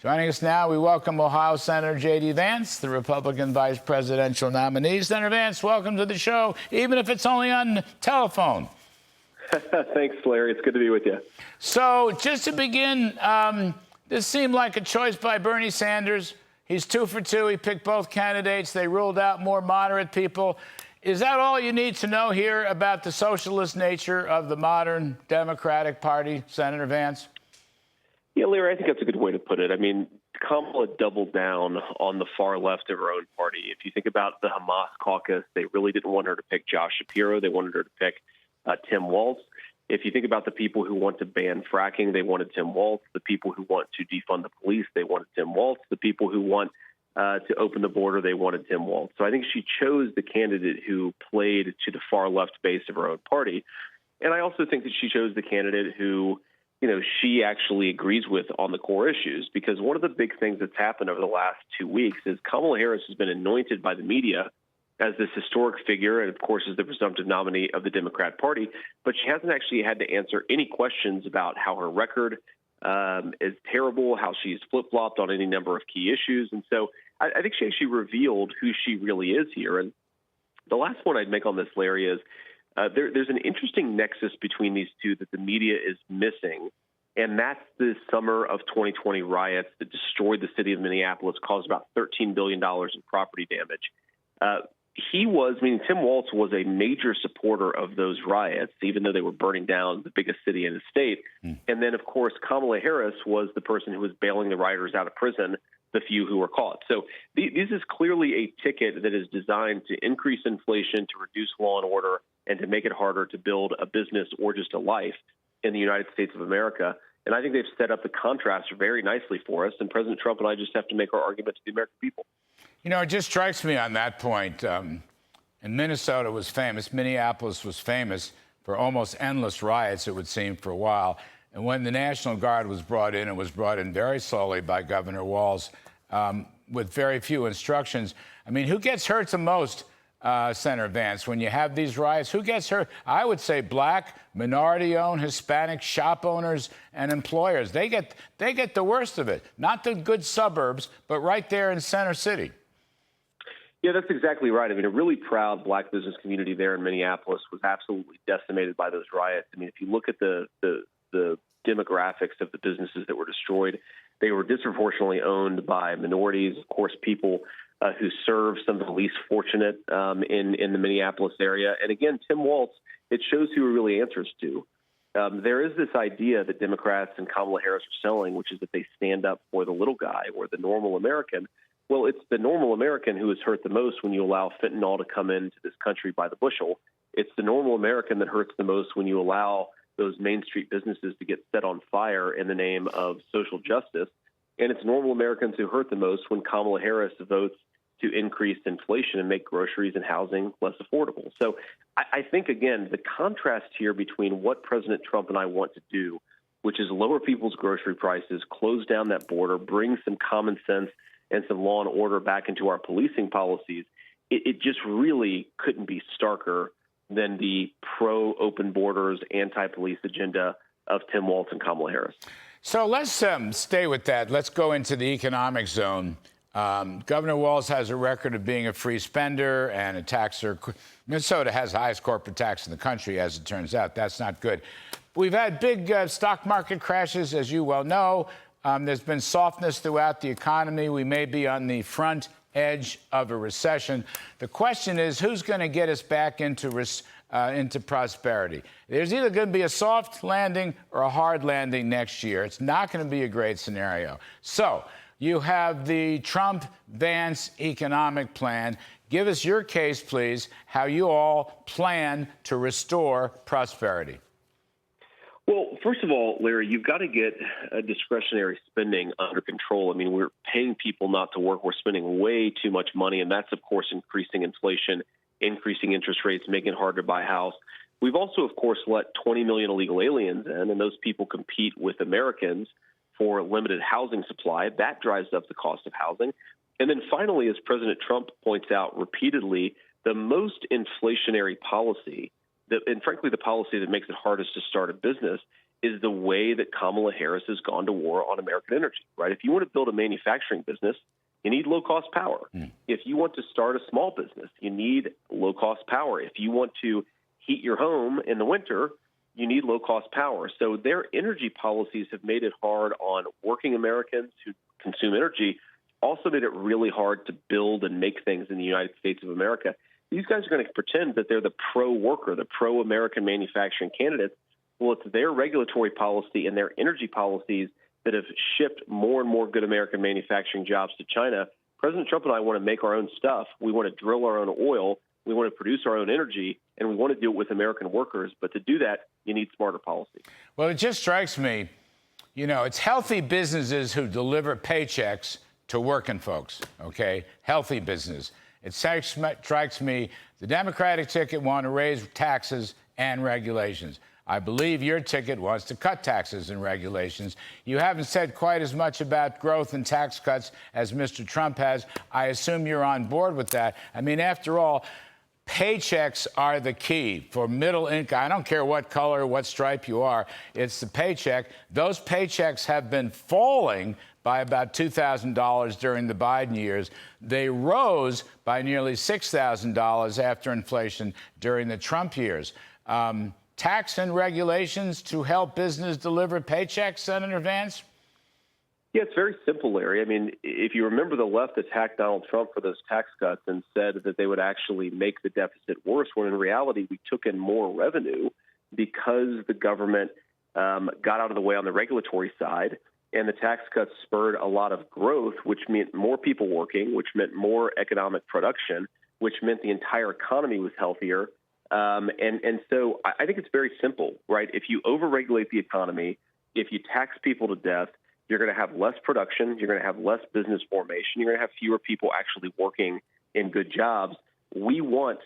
Joining us now, we welcome Ohio Senator J.D. Vance, the Republican vice presidential nominee. Senator Vance, welcome to the show, even if it's only on telephone. Thanks, Larry. It's good to be with you. So just to begin, this seemed like a choice by Bernie Sanders. He's 2 for 2. He picked both candidates. They ruled out more moderate people. Is that all you need to know here about the socialist nature of the modern Democratic Party, Senator Vance? Yeah, Larry, I think that's a good way to put it. I mean, Kamala doubled down on the far left of her own party. If you think about the Hamas caucus, they really didn't want her to pick Josh Shapiro. They wanted her to pick Tim Walz. If you think about the people who want to ban fracking, they wanted Tim Walz. The people who want to defund the police, they wanted Tim Walz. The people who want to open the border, they wanted Tim Walz. So I think she chose the candidate who played to the far left base of her own party. And I also think that she chose the candidate who, she actually agrees with on the core issues, because one of the big things that's happened over the last 2 weeks is Kamala Harris has been anointed by the media as this historic figure and, of course, is the presumptive nominee of the Democrat Party. But she hasn't actually had to answer any questions about how her record is terrible, how she's flip-flopped on any number of key issues. And so I think she actually revealed who she really is here. And the last point I'd make on this, Larry, is there's an interesting nexus between these two that the media is missing, and that's the summer of 2020 riots that destroyed the city of Minneapolis, caused about $13 billion in property damage. Tim Walz was a major supporter of those riots, even though they were burning down the biggest city in the state. And then, of course, Kamala Harris was the person who was bailing the rioters out of prison, the few who were caught. So this is clearly a ticket that is designed to increase inflation, to reduce law and order, and to make it harder to build a business or just a life in the United States of America. And I think they've set up the contrast very nicely for us. And President Trump and I just have to make our argument to the American people. It just strikes me on that point. And Minnesota was famous. Minneapolis was famous for almost endless riots, it would seem, for a while. And when the National Guard was brought in, it was brought in very slowly by Governor Walz with very few instructions. I mean, who gets hurt the most, Senator Vance, when you have these riots? Who gets hurt? I would say black, minority-owned, Hispanic shop owners and employers. They get the worst of it. Not the good suburbs, but right there in Center City. Yeah, that's exactly right. I mean, a really proud black business community there in Minneapolis was absolutely decimated by those riots. I mean, if you look at the demographics of the businesses that were destroyed, they were disproportionately owned by minorities, of course, people who serve some of the least fortunate in the Minneapolis area. And again, Tim Walz, it shows who he really answers to. There is this idea that Democrats and Kamala Harris are selling, which is that they stand up for the little guy or the normal American. Well, it's the normal American who is hurt the most when you allow fentanyl to come into this country by the bushel. It's the normal American that hurts the most when you allow those Main Street businesses to get set on fire in the name of social justice. And it's normal Americans who hurt the most when Kamala Harris votes to increase inflation and make groceries and housing less affordable. So I think, again, the contrast here between what President Trump and I want to do, which is lower people's grocery prices, close down that border, bring some common sense and some law and order back into our policing policies, it just really couldn't be starker than the pro-open borders, anti-police agenda of Tim Walz and Kamala Harris. So let's stay with that. Let's go into the economic zone. Governor Walz has a record of being a free spender and a taxer. Minnesota has the highest corporate tax in the country, as it turns out. That's not good. We've had big stock market crashes, as you well know. There's been softness throughout the economy. We may be on the front edge of a recession. The question is, who's going to get us back into prosperity? There's either going to be a soft landing or a hard landing next year. It's not going to be a great scenario. So you have the Trump-Vance economic plan. Give us your case, please, how you all plan to restore prosperity. Well, first of all, Larry, you've got to get discretionary spending under control. I mean, we're paying people not to work. We're spending way too much money, and that's, of course, increasing inflation, increasing interest rates, making it hard to buy a house. We've also, of course, let 20 million illegal aliens in, and those people compete with Americans for limited housing supply. That drives up the cost of housing. And then finally, as President Trump points out repeatedly, the most inflationary policy and frankly, the policy that makes it hardest to start a business is the way that Kamala Harris has gone to war on American energy, right? If you want to build a manufacturing business, you need low-cost power. If you want to start a small business, you need low-cost power. If you want to heat your home in the winter, you need low-cost power. So their energy policies have made it hard on working Americans who consume energy, also made it really hard to build and make things in the United States of America. These guys are going to pretend that they're the pro-worker, the pro-American manufacturing candidates. Well, it's their regulatory policy and their energy policies that have shipped more and more good American manufacturing jobs to China. President Trump and I want to make our own stuff. We want to drill our own oil. We want to produce our own energy, and we want to do it with American workers. But to do that, you need smarter policy. Well, it just strikes me, you know, it's healthy businesses who deliver paychecks to working folks, okay? Healthy business. It strikes me the Democratic ticket want to raise taxes and regulations. I believe your ticket wants to cut taxes and regulations. You haven't said quite as much about growth and tax cuts as Mr. Trump has. I assume you're on board with that. I mean, after all, paychecks are the key for middle income. I don't care what color, what stripe you are. It's the paycheck. Those paychecks have been falling by about $2,000 during the Biden years. They rose by nearly $6,000 after inflation during the Trump years. Tax and regulations to help business deliver paychecks, Senator Vance? Yeah, it's very simple, Larry. I mean, if you remember, the left attacked Donald Trump for those tax cuts and said that they would actually make the deficit worse, when in reality we took in more revenue because the government got out of the way on the regulatory side, and the tax cuts spurred a lot of growth, which meant more people working, which meant more economic production, which meant the entire economy was healthier. And so I think it's very simple, right? If you overregulate the economy, if you tax people to death, you're going to have less production, you're going to have less business formation, you're going to have fewer people actually working in good jobs. We want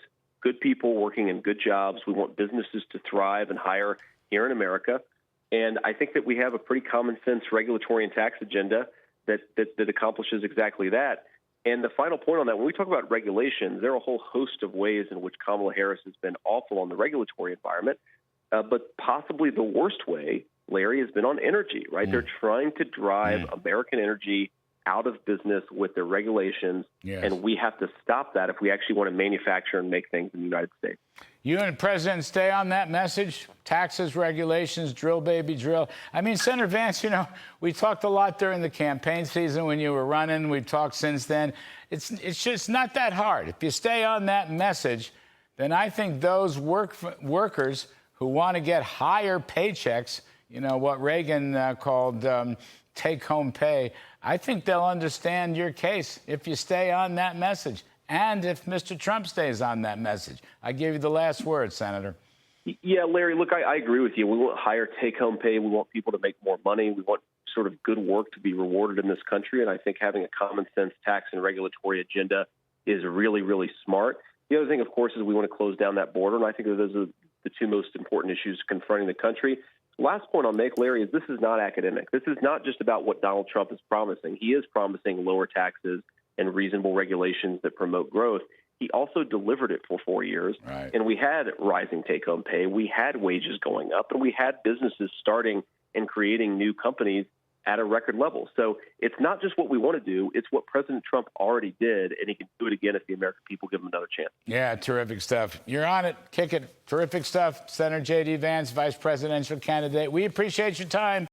good people working in good jobs. We want businesses to thrive and hire here in America. And I think that we have a pretty common sense regulatory and tax agenda that accomplishes exactly that. And the final point on that, when we talk about regulations, there are a whole host of ways in which Kamala Harris has been awful on the regulatory environment. But possibly the worst way, Larry, has been on energy, right? They're trying to drive American energy out of business with their regulations. And we have to stop that if we actually want to manufacture and make things in the United States. You and the president stay on that message? Taxes, regulations, drill, baby, drill. I mean, Senator Vance, you know, we talked a lot during the campaign season when you were running. We've talked since then. It's just not that hard. If you stay on that message, then I think those workers who want to get higher paychecks, you know, what Reagan called take-home pay, I think they'll understand your case if you stay on that message. And if Mr. Trump stays on that message. I give you the last word, Senator. Yeah, Larry, look, I agree with you. We want higher take-home pay. We want people to make more money. We want sort of good work to be rewarded in this country. And I think having a common-sense tax and regulatory agenda is really, really smart. The other thing, of course, is we want to close down that border. And I think that those are the two most important issues confronting the country. Last point I'll make, Larry, is this is not academic. This is not just about what Donald Trump is promising. He is promising lower taxes and reasonable regulations that promote growth. He also delivered it for 4 years. Right. And we had rising take-home pay. We had wages going up, and we had businesses starting and creating new companies at a record level. So it's not just what we want to do. It's what President Trump already did, and he can do it again if the American people give him another chance. Yeah, terrific stuff. You're on it. Kick it. Terrific stuff. Senator J.D. Vance, vice presidential candidate. We appreciate your time.